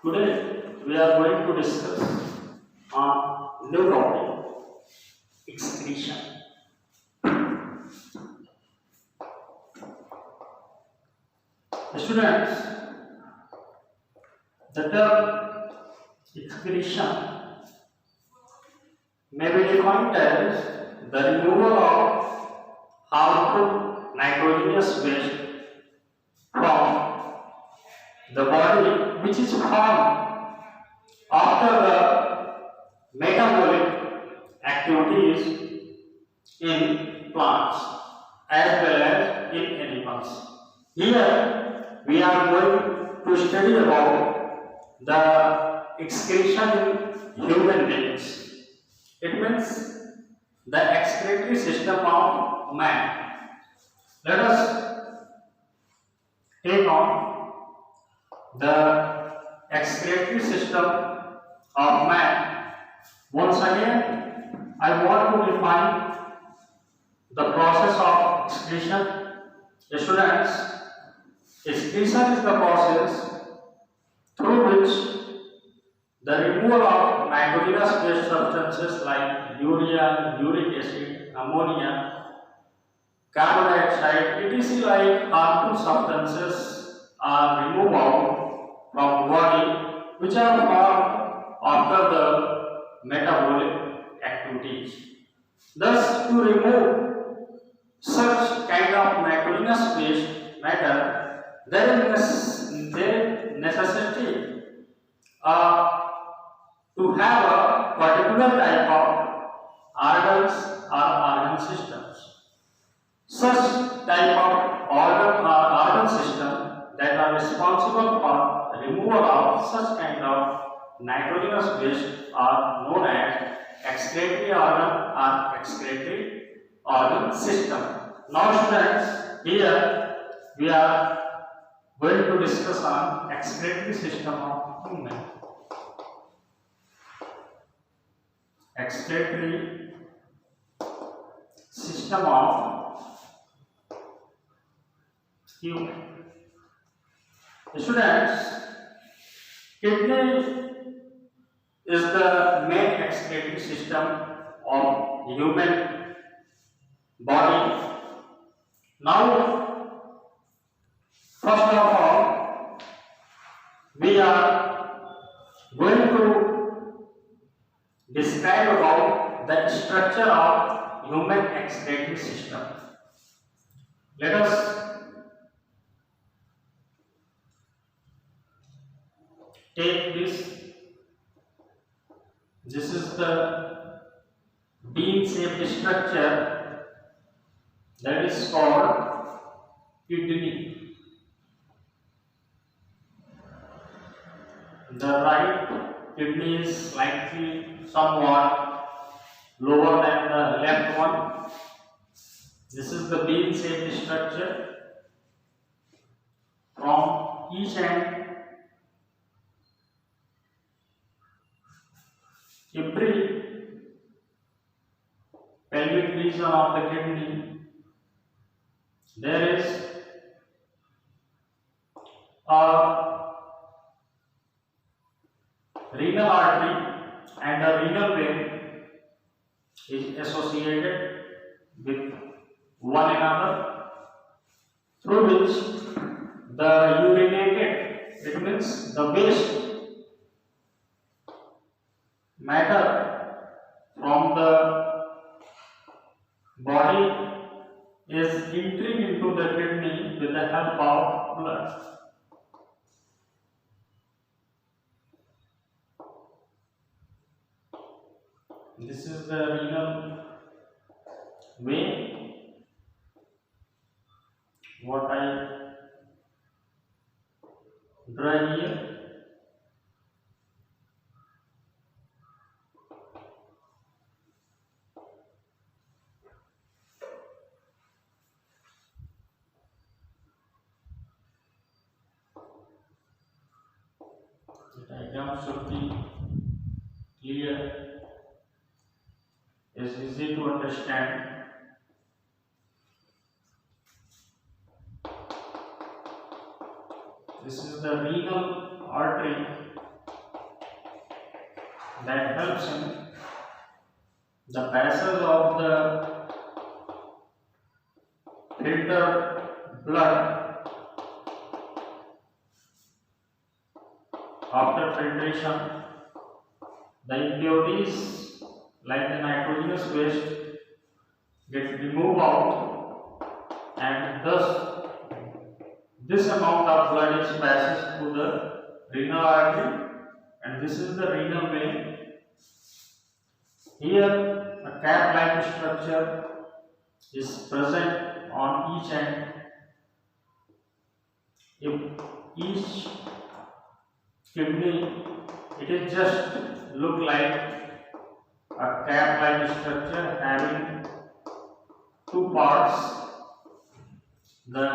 Today we are going to discuss on new topic excretion. Students, the term excretion may be defined as the removal of harmful nitrogenous waste from the body which is formed after the metabolic activities in plants as well as in animals. Here we are going to study about the excretion in human beings. It means the excretory system of man. Let us take on the excretory system of man. Once again, I want to define the process of excretion. Students, excretion is the process through which the removal of nitrogenous waste substances like urea, uric acid, ammonia, carbon dioxide, etc. like harmful substances are removed out from body which are formed after the metabolic activities. Thus, to remove such kind of nitrogenous waste matter, there is necessity to have a particular type of organs or organ systems. Such type of organ system that are responsible for removal of such kind of nitrogenous waste are known as excretory organ or excretory organ system. Now students, here we are going to discuss on excretory system of human. Excretory system of human. Students, kidney is the main excretory system of human body. Now, first of all, we are going to describe about the structure of human excretory system. Let us take this. This is the bean-shaped structure that is called kidney. The right kidney is slightly somewhat lower than the left one. This is the bean-shaped structure. From each end, every pelvic region of the kidney, there is a renal artery and a renal vein is associated with one another, through which the urinated, it means the waste matter from the body is entering into the kidney with the help of blood. This is the renal vein, what I draw here. The diagram should be clear, is easy to understand. This is the renal artery that helps in the passage of the filtered blood after filtration. The impurities like the nitrogenous waste get removed out, and thus this amount of blood is passes through the renal artery, and this is the renal vein. Here a cap-like structure is present on each end. If each kidney, it is just look like a cap-like structure having two parts, the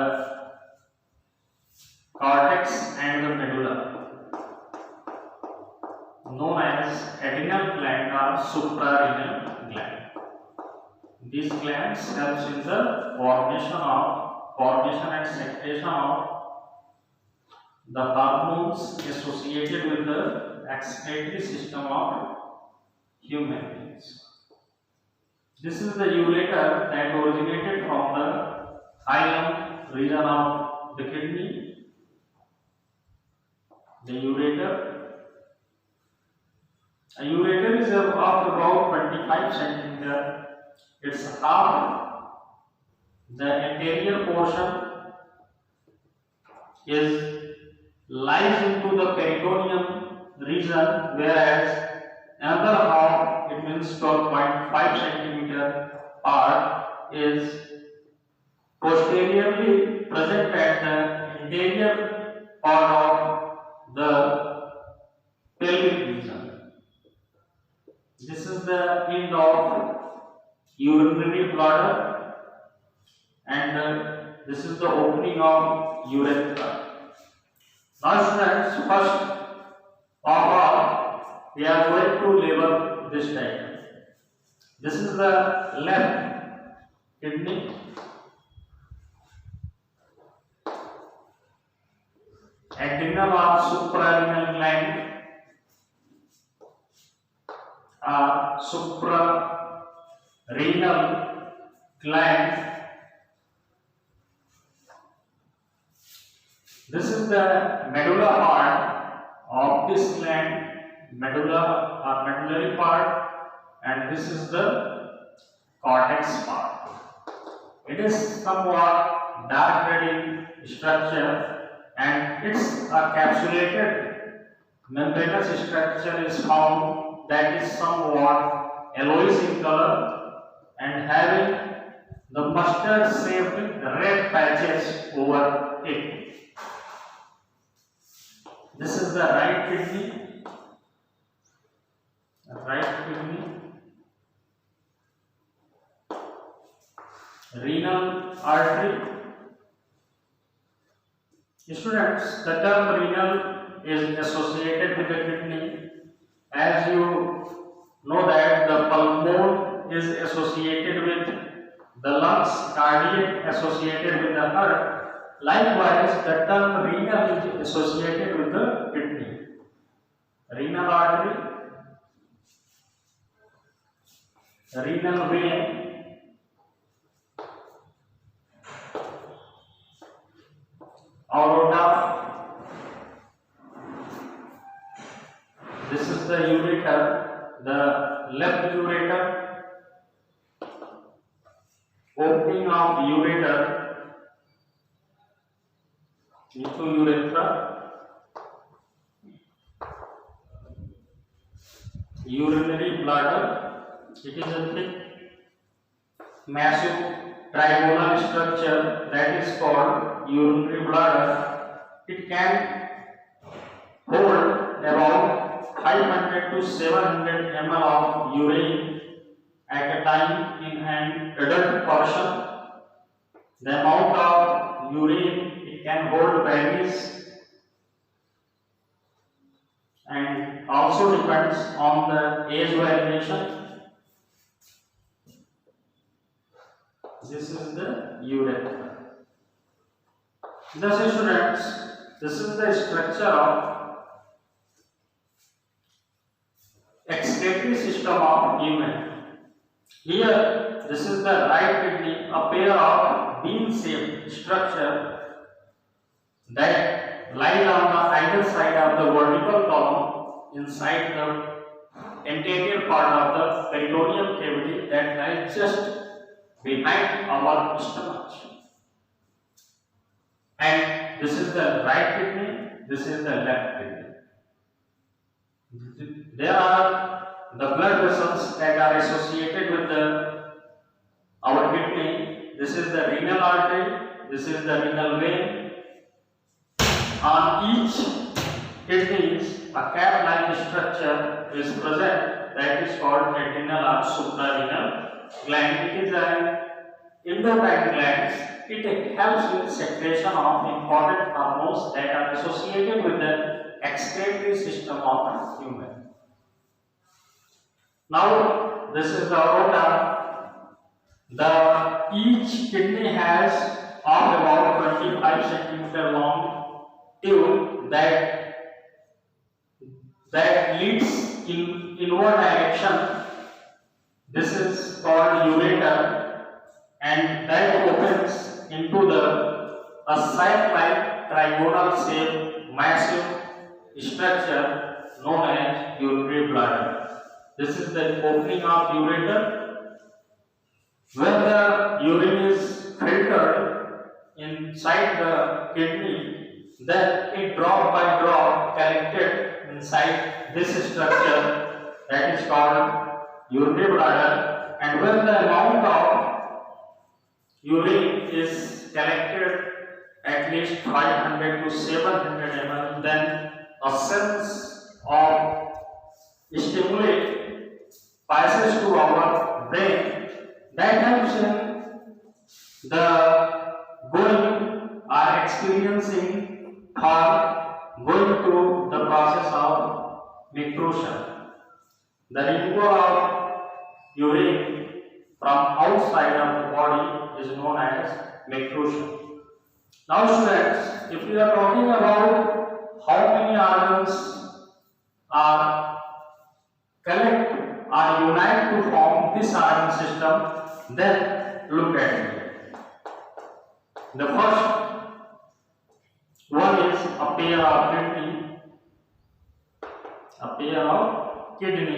cortex and the medulla, known as adrenal gland or suprarenal gland. These glands helps in the formation and secretion of the hormones associated with the excretory system of human beings. This is the ureter that originated from the hilum region of the kidney. The ureter. A ureter is of about 25 centimeter. It's half. The anterior portion lies into the peritoneum region, whereas another half, it means 12.5 centimeter part, is posteriorly present at the interior part of the pelvic region. This is the end of urinary bladder, and this is the opening of urethra. Now students, first of all, we are going to label this diagram. This is the left kidney, adrenal or suprarenal gland, suprarenal gland. This is the medulla part of this gland, medulla or medullary part, and this is the cortex part. It is somewhat dark red in structure, and its capsulated membranous structure is found that is somewhat yellowish in color and having the mustard shaped red patches over it. This is the right kidney, renal artery. Students, the term renal is associated with the kidney. As you know that the pulmon is associated with the lungs, cardiac associated with the heart. Likewise, the term renal is associated with the kidney. Renal artery, renal vein, aorta. This is the ureter, the left ureter, opening of ureter into urethra, urinary bladder. It is a thick, massive trigonal structure that is called urinary bladder. It can hold about 500 to 700 ml of urine at a time in an adult person. The amount of urine it can hold varies and also depends on the age variation. This is the urethra. Thus, students, this is the structure of excretory system of human. Here, this is the right kidney, a pair of bean-shaped structure that lies on the either side of the vertical column inside the anterior part of the peritoneal cavity that lies just behind our stomach. And this is the right kidney, this is the left kidney. There are the blood vessels that are associated with our kidney. This is the renal artery, this is the renal vein. On each kidney, a cap-like structure is present that is called adrenal or suprarenal gland. It is an endocrine gland. It helps with secretion of important hormones that are associated with the excretory system of human. Now, this is the aorta. Each kidney has of about 25 centimeter long tube that leads in inward direction. This is called ureter, and that opens into a sac-like trigonal shaped massive structure known as urinary bladder. This is the opening of ureter. When the urine is filtered inside the kidney, then it drop by drop collected inside this structure that is called urinary bladder. And when the amount of urine is collected at least 500 to 700 ml, then a sense of stimulate passes to our brain that helps in the going or experiencing or going through the process of micturition. The removal of urine from outside of the body is known as micturition. Now students, if we are talking about how many organs are collect or unite to form this organ system, then look at it. The first one is a pair of kidney, a pair of kidney,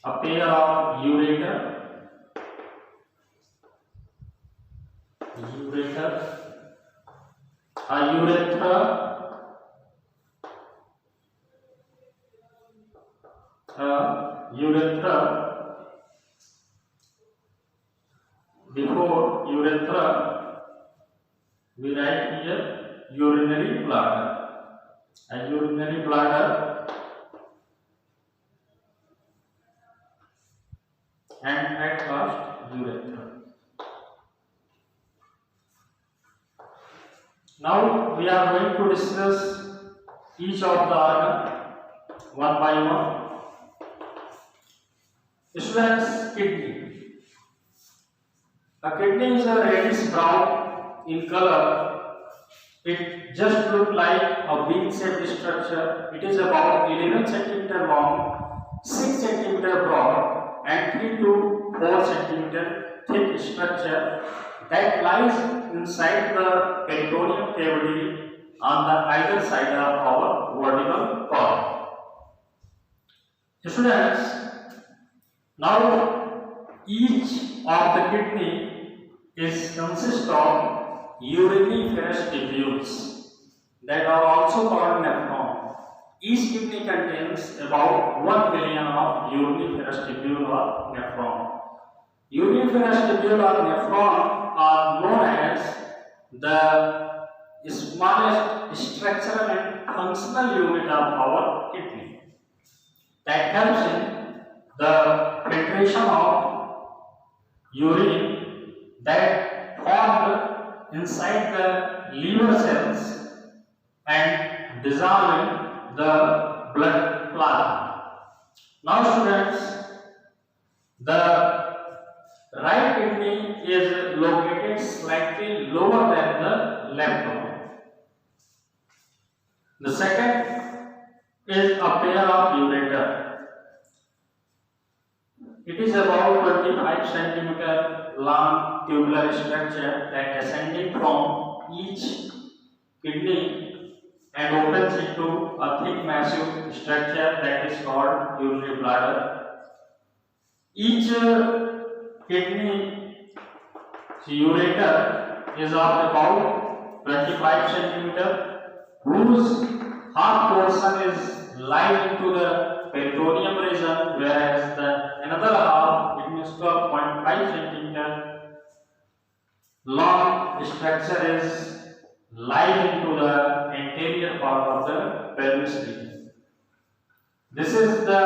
a pair of ureter, a urethra, urethra. Before urethra, we write here urinary bladder. A urinary bladder, and at last urethra. Now we are going to discuss each of the organ one by one. Students, kidney. A kidney is a reddish brown in color. It just looks like a bean-shaped structure. It is about 11 cm long, 6 cm broad, and 3 to 4 cm thick structure that lies inside the peritoneal cavity on the either side of our vertical column. Students, now each of the kidney is consist of uriniferous tubules that are also called nephron. Each kidney contains about 1 billion of uriniferous tubule or nephron. Uriniferous tubule or nephron are known as the smallest structural and functional unit of our kidney that helps in the filtration of urine that formed inside the liver cells and dissolving the blood plasma. Now students, the right kidney is located slightly lower than the left one. The second is a pair of ureter. It is about 25 centimeter long tubular structure that ascending from each kidney and opens into a thick massive structure that is called urinary bladder. Each kidney ureter is of about 25 centimeter, whose half portion is lying into the peritoneum region, whereas the another half, it means 12.5 centimeter long structure is lying into the anterior part of the pelvis region. This is the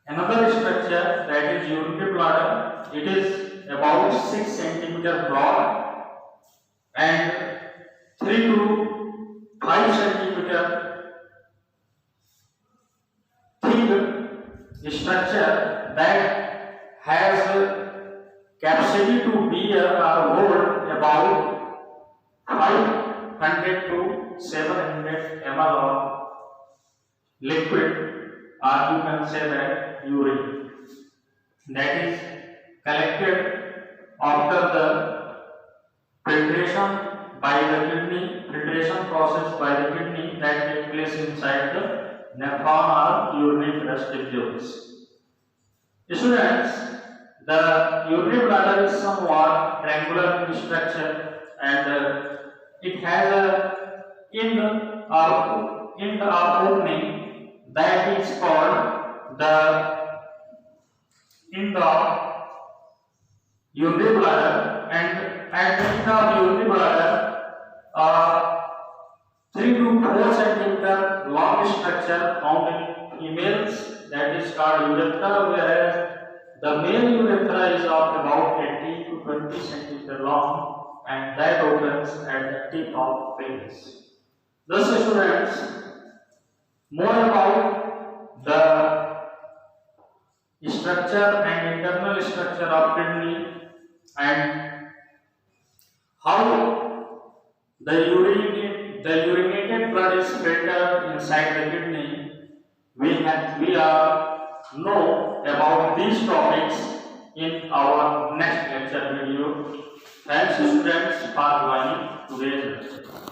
another structure, that is urinary bladder. It is about 6 centimeter broad and 3 to 5 centimeter thick structure that has capacity to bear or hold about 500 to 700 ml of liquid, or you can say that urine, that is collected after the filtration process by the kidney that takes place inside the nephron or urinary flush tubules. Students, the urinary bladder is somewhat triangular in structure, and it has a end or opening that is called the end of urinary bladder, and at the end of urinary bladder, 3 to 4 centimeter long structure found in females, that is called urethra, whereas the male urethra is of about 18 to 20 centimeter long, and that opens at the tip of penis. Thus, students, more about the structure and internal structure of kidney and how the urinated blood is filtered inside the kidney. We know about these topics in our next lecture video. Thanks students for joining today's lecture.